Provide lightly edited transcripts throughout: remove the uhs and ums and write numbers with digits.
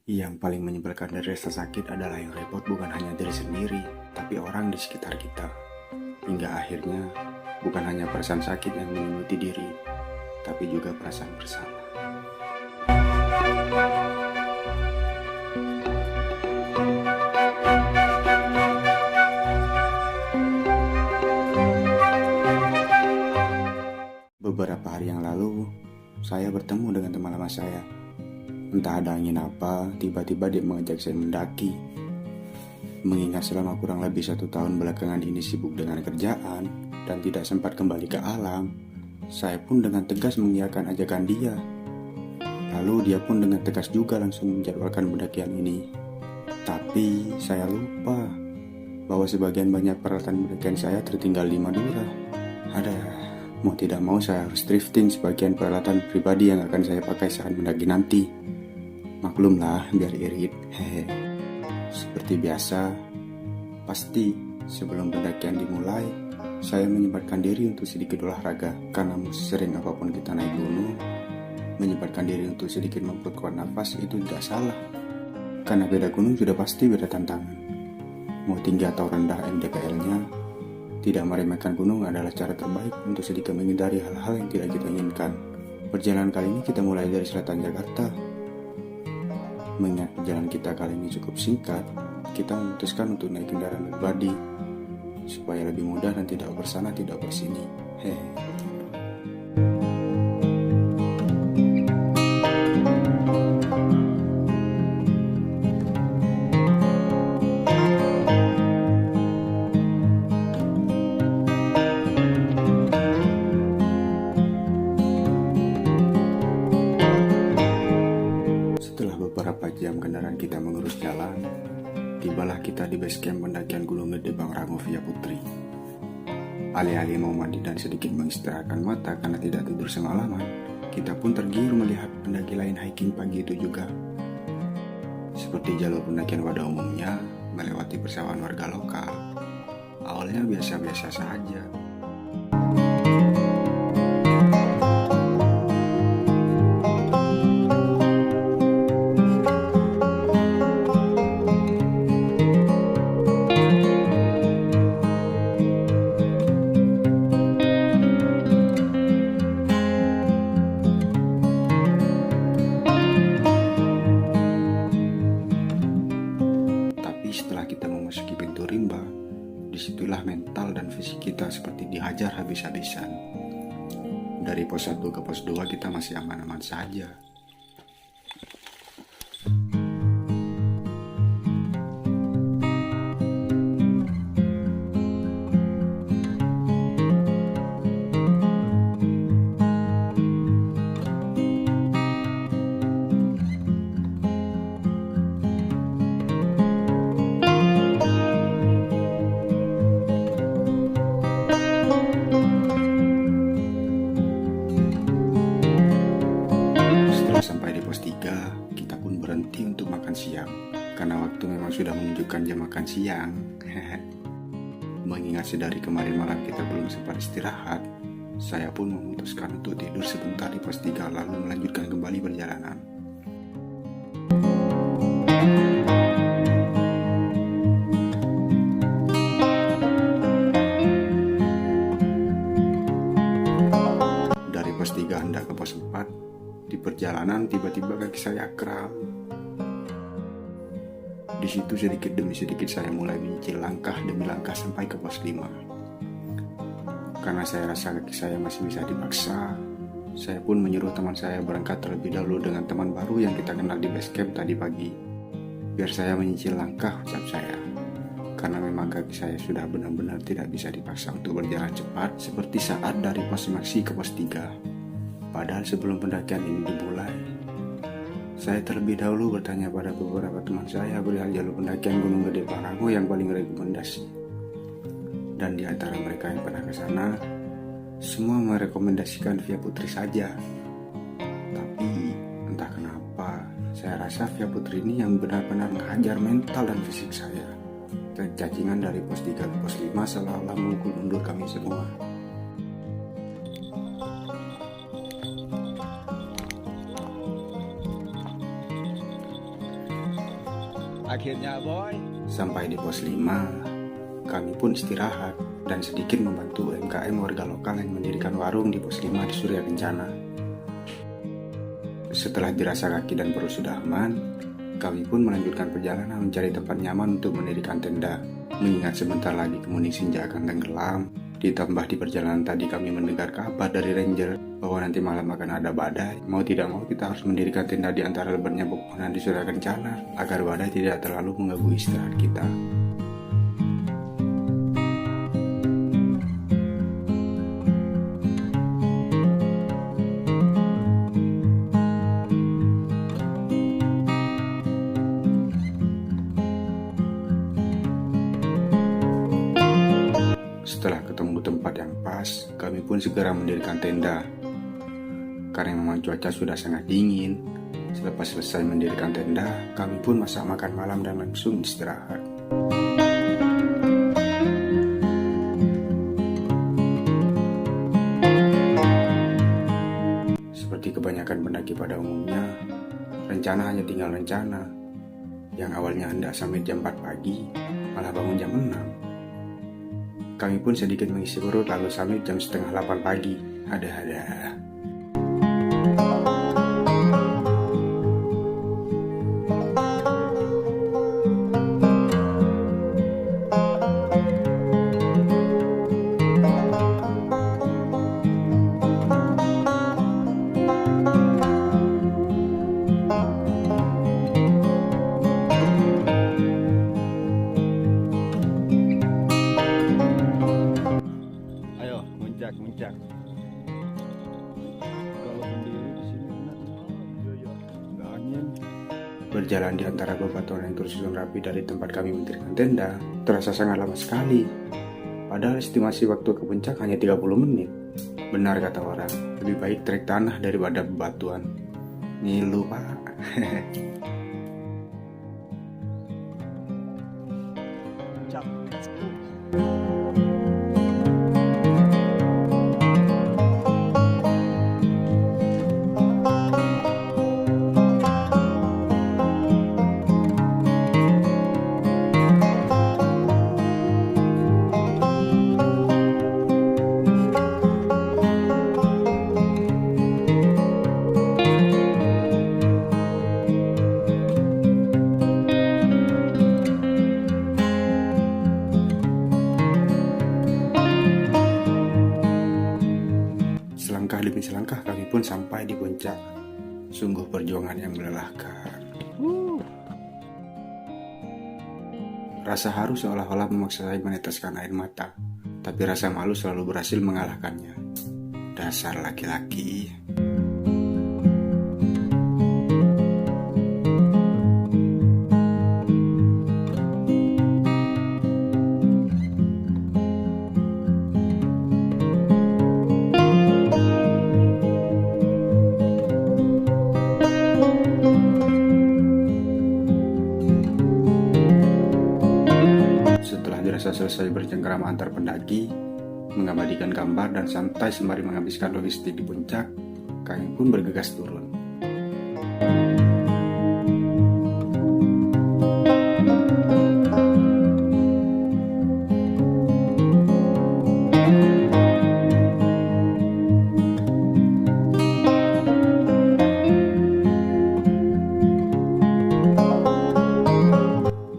Yang paling menyebalkan dari rasa sakit adalah yang repot bukan hanya diri sendiri, tapi orang di sekitar kita. Hingga akhirnya, bukan hanya perasaan sakit yang menyelimuti diri, tapi juga perasaan bersama. Beberapa hari yang lalu, saya bertemu dengan teman lama saya. Entah ada angin apa, tiba-tiba dia mengajak saya mendaki. Mengingat selama kurang lebih 1 tahun belakangan ini sibuk dengan kerjaan dan tidak sempat kembali ke alam, saya pun dengan tegas mengiyakan ajakan dia. Lalu dia pun dengan tegas juga langsung menjadwalkan pendakian ini. Tapi saya lupa bahwa sebagian banyak peralatan pendakian saya tertinggal di Madura. Mau tidak mau saya harus drifting sebagian peralatan pribadi yang akan saya pakai saat mendaki nanti. Maklumlah, biar irit. Seperti biasa, pasti sebelum pendakian dimulai, saya menyempatkan diri untuk sedikit olahraga. Karena sering apapun kita naik gunung, menyempatkan diri untuk sedikit memperkuat nafas itu tidak salah. Karena beda gunung sudah pasti beda tantangan. Mau tinggi atau rendah MDKL-nya, tidak meremehkan gunung adalah cara terbaik untuk sedikit menghindari hal-hal yang tidak kita inginkan. Perjalanan kali ini kita mulai dari selatan Jakarta. Mengingat perjalanan kita kali ini cukup singkat, kita memutuskan untuk naik kendaraan pribadi supaya lebih mudah dan tidak bersana tidak bersini. Beberapa jam kendaraan kita mengurus jalan, tibalah kita di base camp pendakian Gunung Gede Pangrango Via Putri. Alih-alih mau mandi dan sedikit mengistirahatkan mata karena tidak tidur semalaman, kita pun tergiur melihat pendaki lain hiking pagi itu juga. Seperti jalur pendakian pada umumnya, melewati persawahan warga lokal. Awalnya biasa-biasa saja. Setelah kita memasuki pintu rimba, disitulah mental dan fisik kita seperti dihajar habis-habisan. Dari pos 1 ke pos 2 kita masih aman-aman saja. Sampai di pos 3, kita pun berhenti untuk makan siang karena waktu memang sudah menunjukkan jam makan siang. Mengingat sedari kemarin malam kita belum sempat istirahat, saya pun memutuskan untuk tidur sebentar di pos 3 lalu melanjutkan kembali perjalanan. Dari pos 3 hendak ke pos 4, di perjalanan tiba-tiba kaki saya kram. Di situ sedikit demi sedikit saya mulai menyicil langkah demi langkah sampai ke pos 5. Karena saya rasa kaki saya masih bisa dipaksa, saya pun menyuruh teman saya berangkat terlebih dahulu dengan teman baru yang kita kenal di base camp tadi pagi. Biar saya menyicil langkah, ucap saya. Karena memang kaki saya sudah benar-benar tidak bisa dipaksa untuk berjalan cepat seperti saat dari pos Maksi ke pos 3. Padahal sebelum pendakian ini dimulai, saya terlebih dahulu bertanya pada beberapa teman saya perihal jalur pendakian Gunung Gede Pangrango yang paling rekomendasi. Dan di antara mereka yang pernah ke sana, semua merekomendasikan Via Putri saja. Tapi entah kenapa, saya rasa Via Putri ini yang benar-benar menghajar mental dan fisik saya. Dan cacingan dari pos 3 ke pos 5 seolah-olah memukul mundur kami semua. Akhirnya boy. Sampai di pos 5, kami pun istirahat dan sedikit membantu UMKM warga lokal yang mendirikan warung di pos 5 di Surya Kencana. Setelah dirasa kaki dan perut sudah aman, kami pun melanjutkan perjalanan mencari tempat nyaman untuk mendirikan tenda. Mengingat sebentar lagi kemuning senja akan tenggelam, ditambah di perjalanan tadi kami mendengar kabar dari ranger bahwa nanti malam akan ada badai. Mau tidak mau kita harus mendirikan tenda di antara lebatnya pepohonan di Surya Kencana agar badai tidak terlalu mengganggu istirahat kita. Setelah ketemu tempat yang pas, kami pun segera mendirikan tenda. Karena memang cuaca sudah sangat dingin, selepas selesai mendirikan tenda, kami pun masak makan malam dan langsung istirahat. Seperti kebanyakan pendaki pada umumnya, rencana hanya tinggal rencana. Yang awalnya hendak sampai jam 4 pagi, malah bangun jam 6. Kami pun sedikit mengisi perut lalu summit jam setengah 8 pagi. Ada-ada. Ayo muncak. Kalau sendiri di sini enak. Iya. Nggak angin. Berjalan di antara bebatuan yang tersusun rapi dari tempat kami mendirikan tenda, terasa sangat lama sekali. Padahal estimasi waktu ke puncak hanya 30 menit. Benar kata orang, lebih baik trek tanah daripada bebatuan. Ngilu, Pak. Muncak. Selangkah demi selangkah kami pun sampai di puncak. Sungguh perjuangan yang melelahkan. Rasa haru seolah-olah memaksa saya meneteskan air mata, tapi rasa malu selalu berhasil mengalahkannya. Dasar laki-laki. Setelah dirasa selesai bercengkrama antar pendaki, mengabadikan gambar dan santai sembari menghabiskan logistik di puncak, kami pun bergegas turun.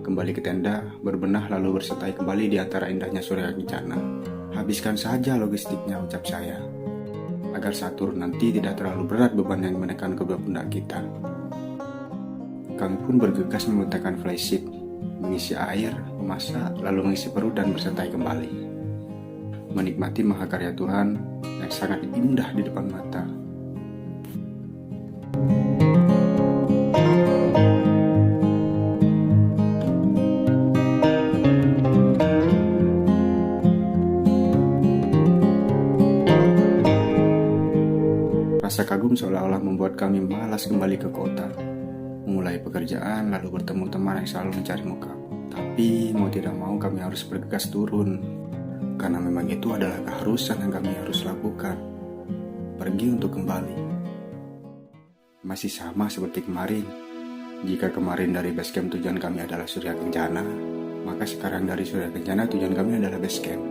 Kembali ke tenda, berbenah lalu bersetai kembali di antara indahnya Surya Kencana. Habiskan saja logistiknya, ucap saya, agar saat turun nanti tidak terlalu berat beban yang menekan kedua pundak kita. Kami pun bergegas membentangkan flysheet, mengisi air, memasak, lalu mengisi perut dan bersantai kembali. Menikmati mahakarya Tuhan yang sangat indah di depan mata. Rasa kagum seolah-olah membuat kami malas kembali ke kota. Memulai pekerjaan lalu bertemu teman yang selalu mencari muka. Tapi mau tidak mau kami harus bergegas turun. Karena memang itu adalah keharusan yang kami harus lakukan. Pergi untuk kembali. Masih sama seperti kemarin. Jika kemarin dari base camp tujuan kami adalah Surya Kencana, maka sekarang dari Surya Kencana tujuan kami adalah base camp.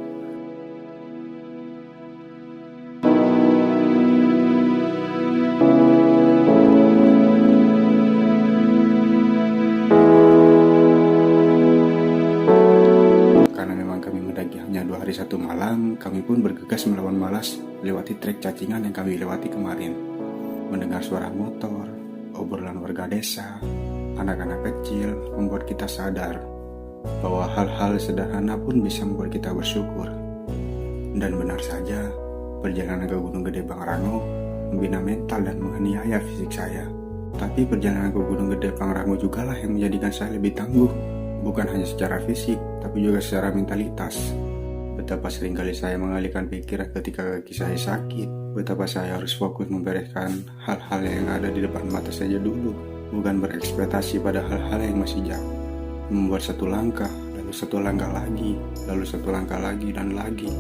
Karena memang kami mendaki hanya 2 hari 1 malam, kami pun bergegas melawan malas lewati trek cacingan yang kami lewati kemarin. Mendengar suara motor, obrolan warga desa, anak-anak kecil membuat kita sadar bahwa hal-hal sederhana pun bisa membuat kita bersyukur. Dan benar saja, perjalanan ke Gunung Gede Pangrango membina mental dan menganiaya fisik saya. Tapi perjalanan ke Gunung Gede Pangrango jugalah yang menjadikan saya lebih tangguh, bukan hanya secara fisik, tapi juga secara mentalitas. Betapa seringkali saya mengalihkan pikiran ketika kaki saya sakit, betapa saya harus fokus membereskan hal-hal yang ada di depan mata saja dulu, bukan berekspektasi pada hal-hal yang masih jauh. Membuat satu langkah, lalu satu langkah lagi, lalu satu langkah lagi, dan lagi,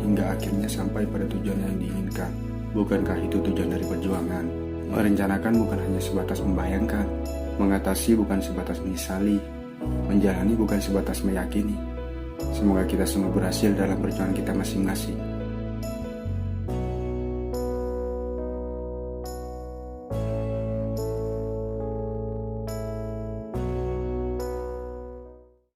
hingga akhirnya sampai pada tujuan yang diinginkan. Bukankah itu tujuan dari perjuangan? Merencanakan bukan hanya sebatas membayangkan, mengatasi bukan sebatas menyesali, menjalani bukan sebatas meyakini. Semoga kita semua berhasil dalam perjuangan kita masing-masing.